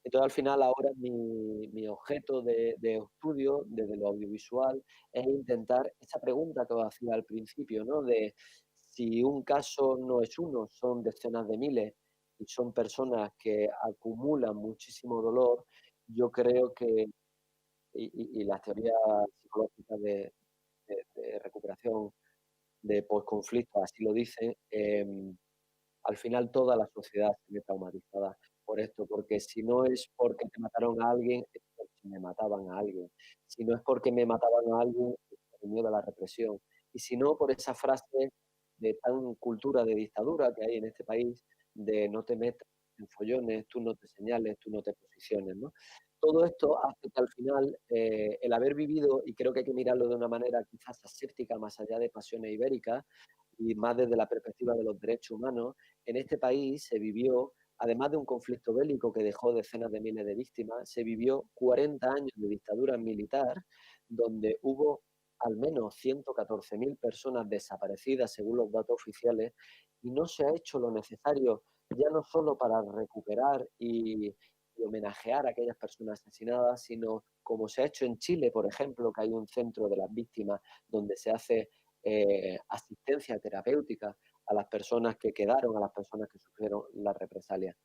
Entonces, al final, ahora mi objeto de estudio desde lo audiovisual es intentar esa pregunta que os hacía al principio, ¿no? De si un caso no es uno, son decenas de miles y son personas que acumulan muchísimo dolor, yo creo que, y las teorías psicológicas de recuperación de posconflicto así lo dicen, al final toda la sociedad se ve traumatizada por esto, porque si no es porque te mataron a alguien, es porque me mataban a alguien. Si no es porque me mataban a alguien, es por el miedo a la represión. Y si no, por esa frase de tan cultura de dictadura que hay en este país, de no te metas en follones, tú no te señales, tú no te posiciones, ¿no? Todo esto hace que al final el haber vivido, y creo que hay que mirarlo de una manera quizás aséptica, más allá de pasiones ibéricas, y más desde la perspectiva de los derechos humanos, en este país se vivió, además de un conflicto bélico que dejó decenas de miles de víctimas, se vivió 40 años de dictadura militar, donde hubo al menos 114.000 personas desaparecidas, según los datos oficiales, y no se ha hecho lo necesario, ya no solo para recuperar y homenajear a aquellas personas asesinadas, sino como se ha hecho en Chile, por ejemplo, que hay un centro de las víctimas donde se hace asistencia terapéutica a las personas que quedaron, a las personas que sufrieron las represalias.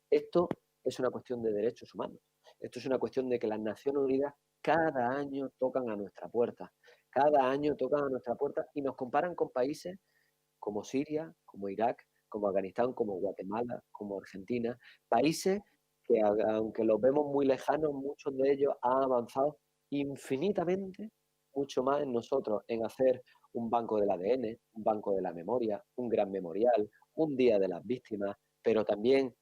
Esto es una cuestión de derechos humanos. Esto es una cuestión de que las Naciones Unidas cada año tocan a nuestra puerta. Cada año tocan a nuestra puerta y nos comparan con países como Siria, como Irak, como Afganistán, como Guatemala, como Argentina, países que aunque los vemos muy lejanos, muchos de ellos han avanzado infinitamente mucho más en nosotros, en hacer un banco del ADN, un banco de la memoria, un gran memorial, un día de las víctimas, pero también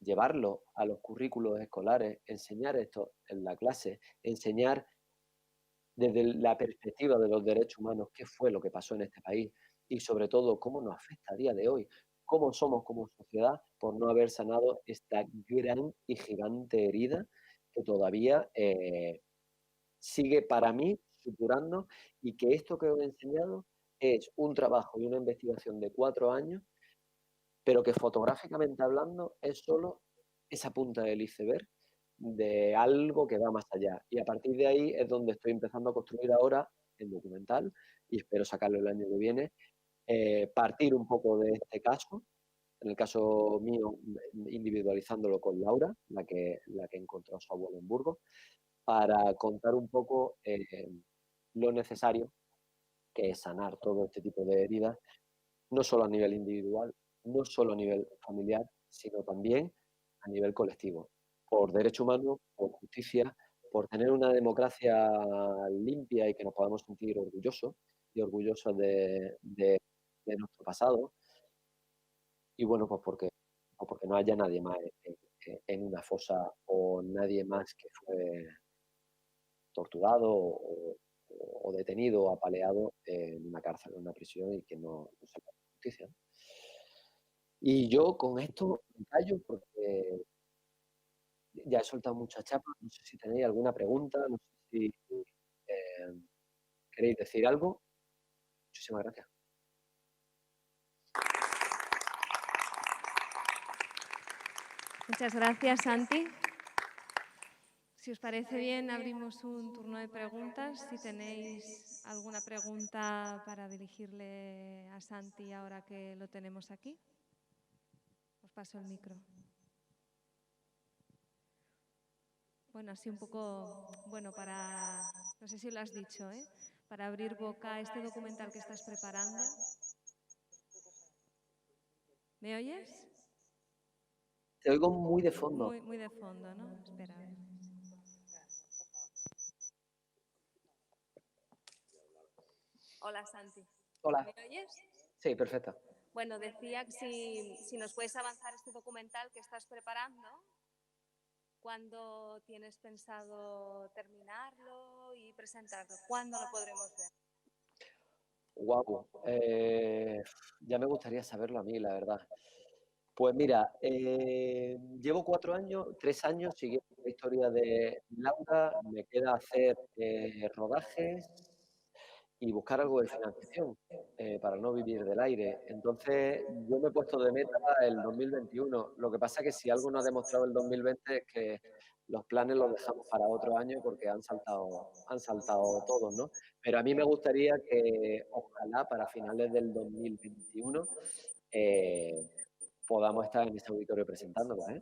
llevarlo a los currículos escolares, enseñar esto en la clase, enseñar desde la perspectiva de los derechos humanos qué fue lo que pasó en este país y sobre todo cómo nos afecta a día de hoy, cómo somos como sociedad por no haber sanado esta gran y gigante herida que todavía sigue para mí suturando, y que esto que os he enseñado es un trabajo y una investigación de 4 años, pero que fotográficamente hablando es solo esa punta del iceberg de algo que va más allá. Y a partir de ahí es donde estoy empezando a construir ahora el documental, y espero sacarlo el año que viene, partir un poco de este caso, en el caso mío individualizándolo con Laura, la que encontró a su abuelo en Burgos, para contar un poco lo necesario que es sanar todo este tipo de heridas, no solo a nivel individual, no solo a nivel familiar, sino también a nivel colectivo, por derechos humanos, por justicia, por tener una democracia limpia y que nos podamos sentir orgullosos y orgullosos de nuestro pasado. Y bueno, pues porque no haya nadie más en una fosa, o nadie más que fue torturado o detenido o apaleado en una cárcel, en una prisión, y que no se haga justicia. Y yo con esto me callo porque ya he soltado mucha chapa. No sé si tenéis alguna pregunta, no sé si queréis decir algo. Muchísimas gracias. Muchas gracias, Santi. Si os parece bien, abrimos un turno de preguntas. Si tenéis alguna pregunta para dirigirle a Santi ahora que lo tenemos aquí, os paso el micro. Bueno, así un poco, bueno, no sé si lo has dicho, para abrir boca a este documental que estás preparando. ¿Me oyes? Te oigo muy de fondo. Muy de fondo, ¿no? Espera, a ver. Hola, Santi. Hola. ¿Me oyes? Sí, perfecto. Bueno, decía que si nos puedes avanzar este documental que estás preparando, ¿cuándo tienes pensado terminarlo y presentarlo? ¿Cuándo lo podremos ver? Guau. Ya me gustaría saberlo a mí, la verdad. Pues mira, llevo 4 años, 3 años siguiendo la historia de Laura. Me queda hacer rodajes y buscar algo de financiación para no vivir del aire. Entonces, yo me he puesto de meta el 2021. Lo que pasa es que si algo no ha demostrado el 2020 es que los planes los dejamos para otro año porque han saltado todos, ¿no? Pero a mí me gustaría que, ojalá, para finales del 2021 podamos estar en este auditorio presentándolo, ¿eh?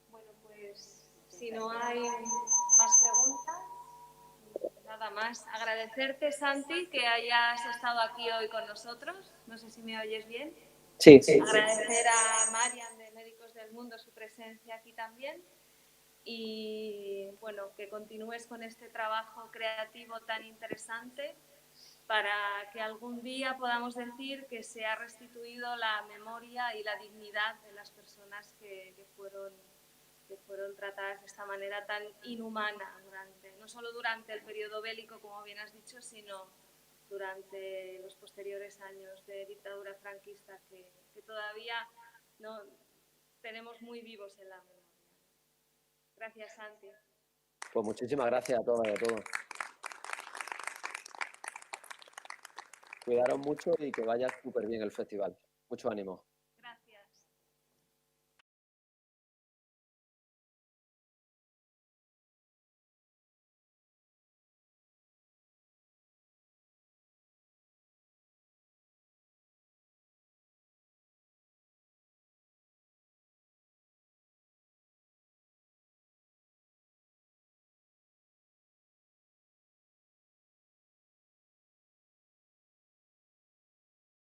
Bueno, pues si no hay más preguntas, nada más. Agradecerte, Santi, que hayas estado aquí hoy con nosotros. No sé si me oyes bien. Sí. Agradecer a Marian de Médicos del Mundo su presencia aquí también. Y bueno, que continúes con este trabajo creativo tan interesante para que algún día podamos decir que se ha restituido la memoria y la dignidad de las personas que fueron tratadas de esta manera tan inhumana, no solo durante el periodo bélico, como bien has dicho, sino durante los posteriores años de dictadura franquista que todavía no tenemos muy vivos en la memoria. Gracias, Santi. Pues muchísimas gracias a todas y a todos. Cuidaros mucho y que vaya súper bien el festival. Mucho ánimo.